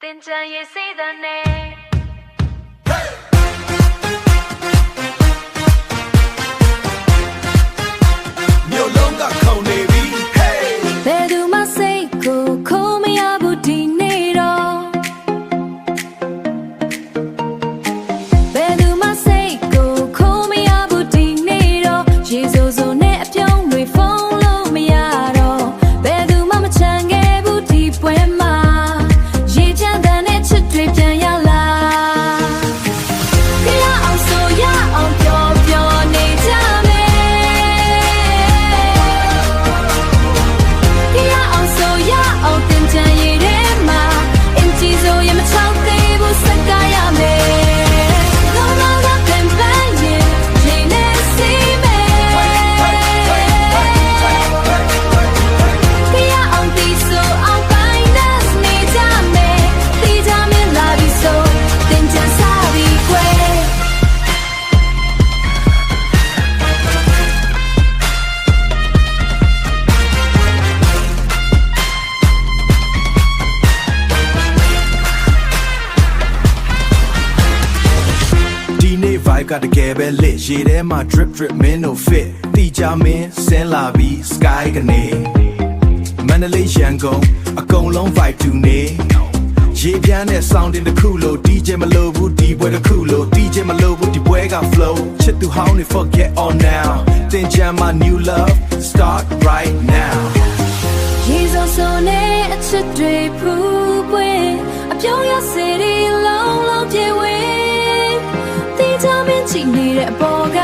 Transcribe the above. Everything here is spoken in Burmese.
တင်ကြံရေးစိတ်တဲ့နေမြို့လုံးကခုန်နေပြီ hey ဘယ်သူမှစိတ်ကိုခိုးမရဘူးဒီနေ့တော့ဘယ်သူမှစိတ်ကိုခိုးမရဘူးဒီနေ့တော့ရေစိုးစိုးနဲ့အပြုံးတွေဖုံးလို့မရတော့ဘယ်သူမှမချမ်းခဲ့ဘူးဒီပွဲမှာရေချမ်းတဲ့နဲ့ချစ်တွေပြန်ရလာကြရအောင်ဆိုရအောင်ပျော်ပျော်နေကြမယ်ကြရအောင်ဆိုရအောင်တင်ကြံရည်ထဲမှာအင်ဂျီဆိုရင်မချောက်သေးဘူးစကားရမယ်လုံးလုံးကပင်ပန်းရင်ရေနဲ့စီးမယ်ကြရအောင်ဒီဆိုအောင်ပိုင်းနဲ့နေကြမယ်တီးကြမလာပြီဆိုတင်ကြံစားပြီးခွဲဒီနေ့ vibe ကတကယ်ပဲ lit ရေထဲမှာ drip drip မင်းတို့ fit တီကြမင်းဆင်းလာပြီး sky ကနေမန္တလေးရန်ကုန်အကုန်လုံး vibe တူနေရေပြန်းတဲ့ sounding တစ်ခုလို့ DJ မလို့ဘူးဒီပွဲတစ်ခုလို့ DJ မလို့ဘူးဒီပွဲက flow ချစ်သူဟောင်းတွေ forget all now တင်ကြမှာ new love start right now ရေစိုးစိုးနဲ့အချစ်တွေဖူးပွင့်အပြုံးရစေတွေလုံးလုံးပြေဝင်တီးကြမင်းချီနေတဲ့အပေါ်က